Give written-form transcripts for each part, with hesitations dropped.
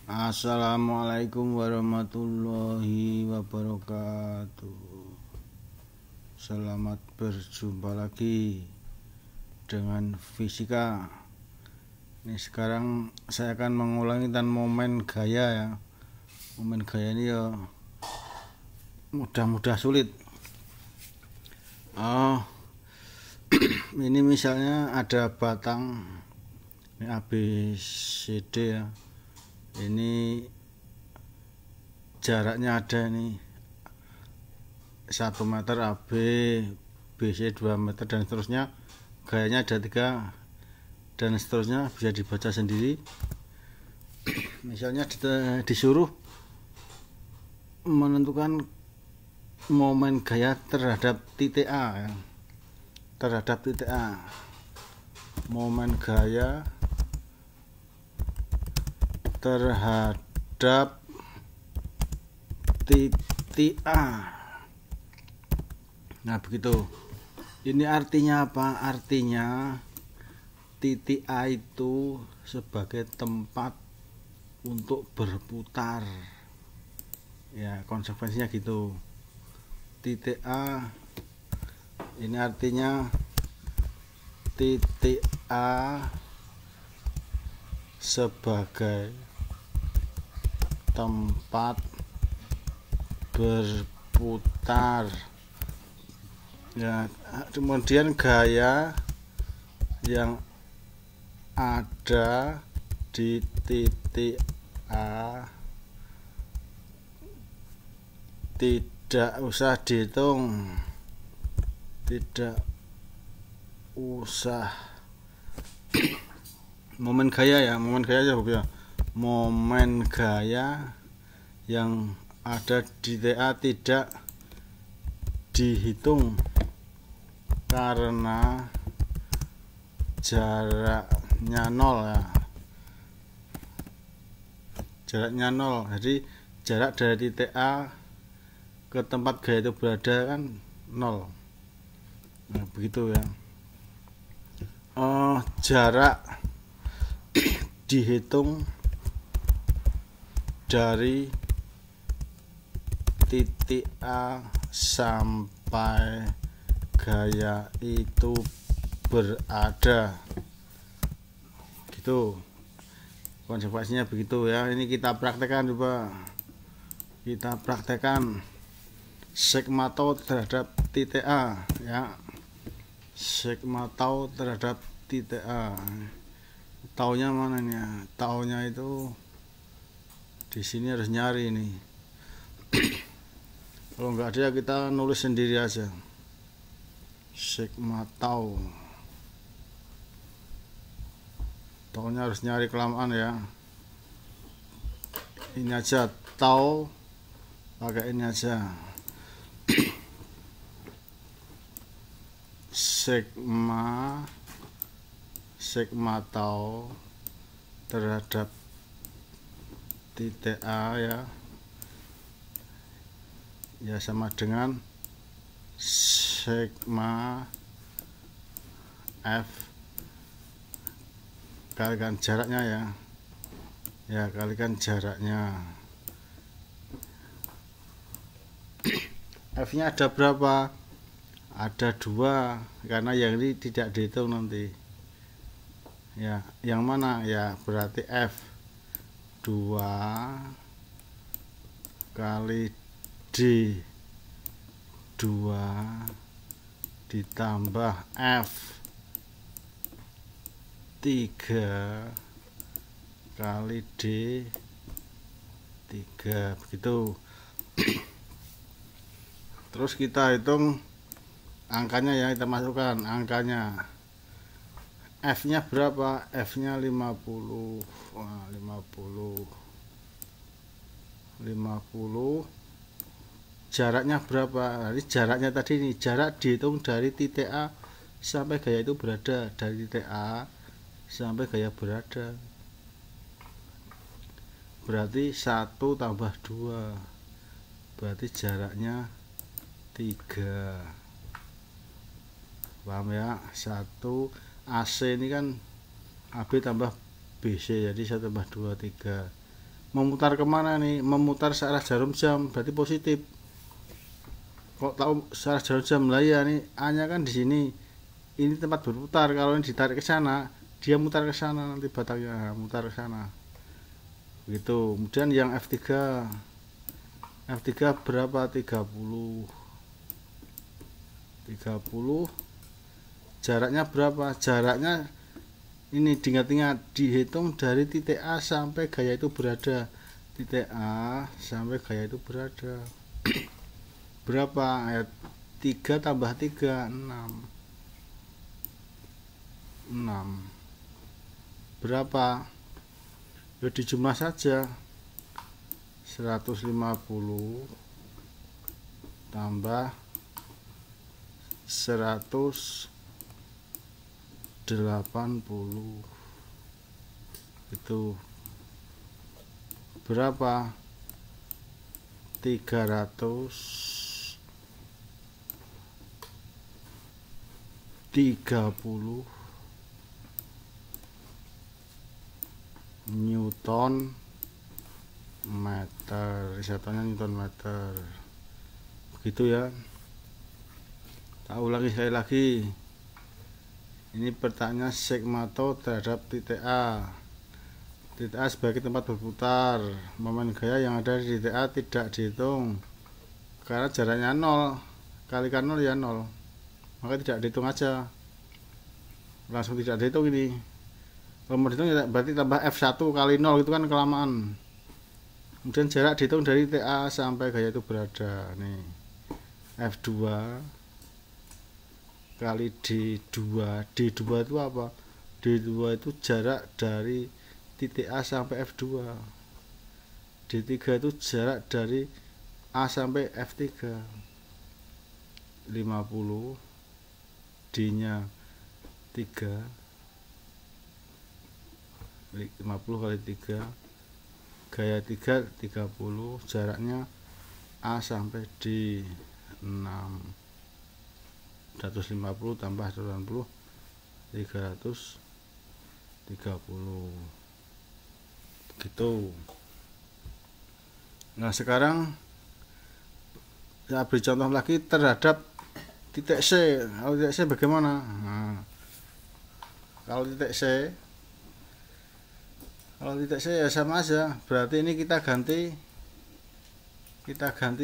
Assalamualaikum warahmatullahi wabarakatuh. Selamat berjumpa lagi dengan fisika. Ini sekarang saya akan mengulangi tentang momen gaya ya. Momen gaya ini ya mudah-mudah sulit. Ini misalnya ada batang ini A B C D ya. Ini jaraknya ada ini 1 meter AB, BC 2 meter dan seterusnya. Gayanya ada 3 dan seterusnya, bisa dibaca sendiri. Misalnya disuruh menentukan momen gaya terhadap titik A ya. Terhadap titik A, momen gaya terhadap titik A. Nah begitu. Ini artinya apa? Artinya titik A itu sebagai tempat untuk berputar. Ya, konsekuensinya gitu. Titik A ini artinya titik A sebagai tempat berputar ya. Kemudian gaya yang ada di titik A tidak usah dihitung, tidak usah. Momen gaya ya, momen gaya ya. Momen gaya yang ada di TA tidak dihitung karena jaraknya 0 ya. Jaraknya 0. Jadi jarak dari titik A ke tempat gaya itu berada kan 0. Nah, begitu ya. Jarak dihitung dari titik A sampai gaya itu berada, gitu konsekuensinya begitu ya. Ini kita praktekkan, coba kita praktekkan sigma tau terhadap titik A ya. Sigma tau terhadap titik A. Taunya mana nih ya? Taunya itu di sini harus nyari nih. Kalau nggak ada kita nulis sendiri aja. Sigma tau. Taunya harus nyari kelamaan ya. Ini aja tau, pakai ini aja. Sigma tau terhadap titik A ya sama dengan sigma F kalikan jaraknya ya kalikan jaraknya. F nya ada berapa? Ada 2 karena yang ini tidak dihitung nanti ya. Yang mana ya? Berarti F 2 kali D 2 ditambah F 3 kali D 3, begitu. Terus kita hitung angkanya ya, kita masukkan angkanya. F nya berapa? F nya 50. Wah, 50. Jaraknya berapa? Jadi jaraknya tadi ini, jarak dihitung dari titik A sampai gaya itu berada. Dari titik A sampai gaya berada, berarti 1 tambah 2, berarti jaraknya 3. Paham ya? 1 AC ini kan AB tambah BC, jadi 1 tambah 2 3. memutar kemana nih? Memutar searah jarum jam, berarti positif. Kok tahu searah jarum jam lah ya, nih A nya kan di sini, ini tempat berputar. Kalau ini ditarik ke sana, dia mutar ke sana, nanti batangnya mutar ke sana gitu. Kemudian yang F3 berapa? 30 jaraknya berapa? Jaraknya ini diingat-ingat, dihitung dari titik A sampai gaya itu berada. Titik A sampai gaya itu berada berapa? Ya, 3 tambah 3 6 berapa? Ya dijumlah saja, 150 tambah 180 itu berapa? 330 Newton meter. Satuannya Newton meter, begitu ya. Tahu lagi sekali lagi, ini pertanyaan sigma-tau terhadap titik A. Titik A sebagai tempat berputar, momen gaya yang ada di titik A tidak dihitung karena jaraknya 0, kalikan 0 ya 0, maka tidak dihitung aja, langsung tidak dihitung ini. Kalau mau dihitung ya berarti tambah F1 kali 0, itu kan kelamaan. Kemudian jarak dihitung dari titik A sampai gaya itu berada, nih F2 kali D2. D2 itu apa? D2 itu jarak dari titik A sampai F2. D3 itu jarak dari A sampai F3. 50, D nya 3, 50 kali 3, gaya 3 30, jaraknya A sampai D 6. 150 tambah 180, 330 begitu. Nah sekarang saya beri contoh lagi terhadap titik C. Kalau titik C bagaimana? Nah, kalau titik C ya sama aja, berarti ini kita ganti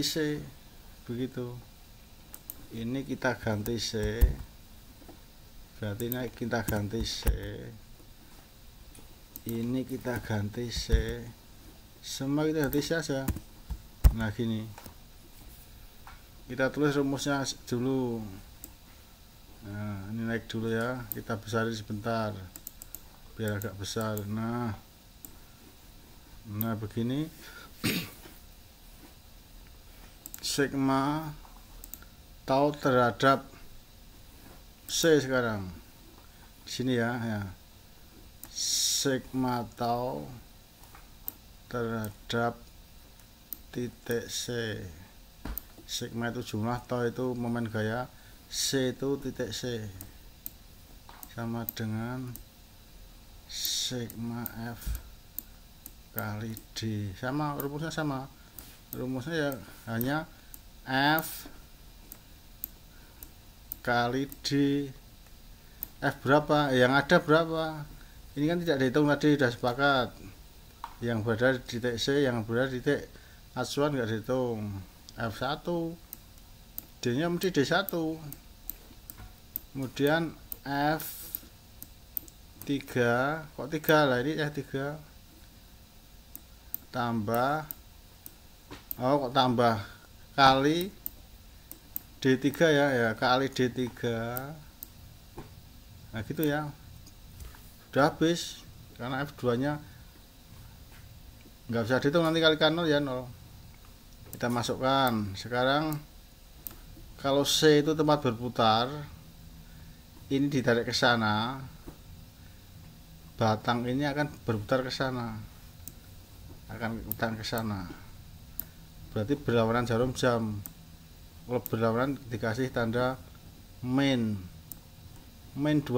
C, begitu. Ini kita ganti C, berarti ini kita ganti C, ini kita ganti C, semua kita ganti C aja. Nah gini, kita tulis rumusnya dulu. Nah ini naik dulu ya, kita besarin sebentar biar agak besar. Nah begini. Sigma tau terhadap C sekarang di sini ya. Sigma tau terhadap titik C. Sigma itu jumlah, tau itu momen gaya, C itu titik C, sama dengan sigma F kali D. Sama rumusnya, ya hanya F kali D. F berapa? Yang ada berapa? Ini kan tidak dihitung tadi, sudah sepakat. Yang berada di titik C, yang berada di titik acuan nggak dihitung. F1, D nya mesti D1. Kemudian F3, kok 3 lah, ini F3 tambah, kok tambah, kali D3 ya kali D3. Nah gitu ya, udah habis, karena F2 nya nggak bisa dihitung, nanti kalikan 0 ya 0. Kita masukkan. Sekarang kalau C itu tempat berputar, ini ditarik ke sana, batang ini akan berputar ke sana, berarti berlawanan jarum jam. Kalau berlawanan dikasih tanda min 20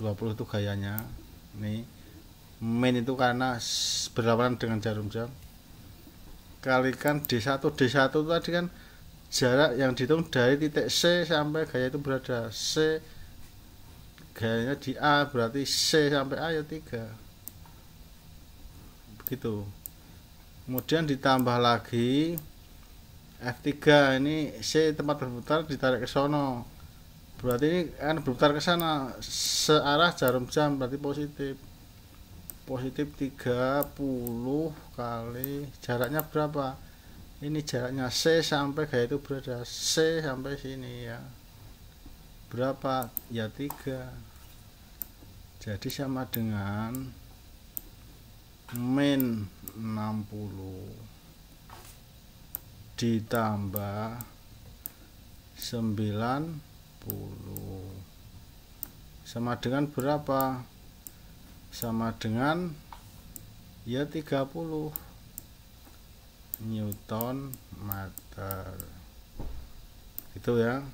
itu gayanya, nih min itu karena berlawanan dengan jarum jam, kalikan D1. D1 itu tadi kan jarak yang dihitung dari titik C sampai gaya itu berada. C gayanya di A, berarti C sampai A ya 3. Begitu. Kemudian ditambah lagi F3, ini C tempat berputar ditarik ke sono. Berarti ini kan berputar ke sana searah jarum jam, berarti positif. Positif 30 kali jaraknya berapa? Ini jaraknya C sampai gaya itu berada. C sampai sini ya. Berapa? Ya 3. Jadi sama dengan min 60 ditambah 90 sama dengan berapa? Sama dengan ya 30 Newton meter. Gitu ya.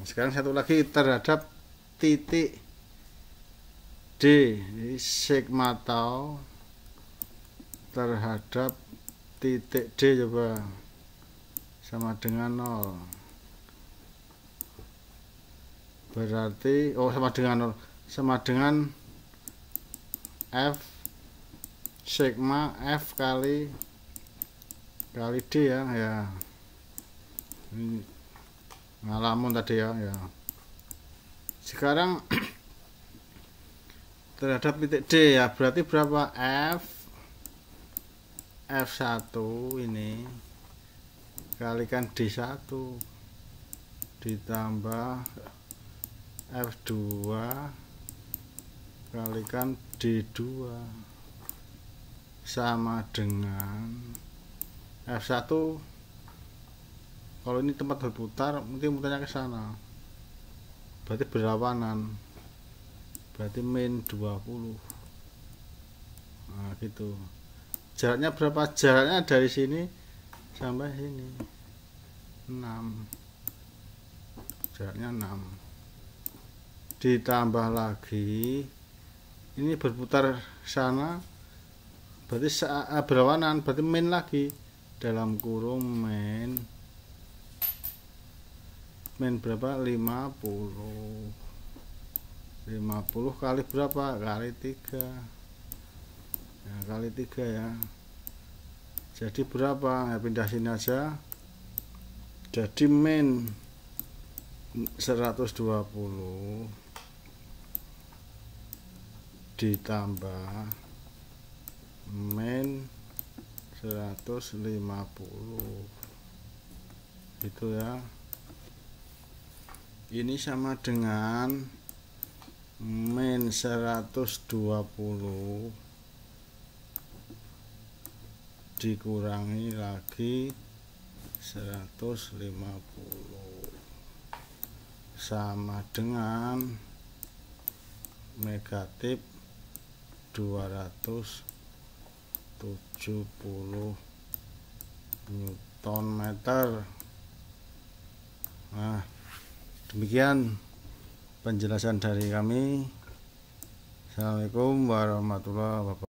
Sekarang satu lagi terhadap titik D, ini sigma tau terhadap titik D coba sama dengan 0. Berarti sama dengan 0, sama dengan F sigma F kali D ya. Ini ngalamun tadi ya. Sekarang terhadap titik D ya, berarti berapa? F1 ini kalikan D1 ditambah F2 kalikan D2 sama dengan F1. Kalau ini tempat berputar, mungkin mutarnya ke sana, berarti berlawanan, berarti min 20. Nah gitu. Jaraknya berapa? Jaraknya dari sini sampai sini 6. Jaraknya 6. Ditambah lagi ini berputar sana, berarti berlawanan, berarti min lagi, dalam kurung min berapa? 50 kali berapa? Kali 3 ya, kali 3 ya. Jadi berapa? Ya, pindah sini aja. Jadi min 120 ditambah min 150 gitu ya. Ini sama dengan min 120 dikurangi lagi 150 sama dengan negatif 270 Newton meter. Nah, demikian penjelasan dari kami. Assalamualaikum warahmatullahi wabarakatuh.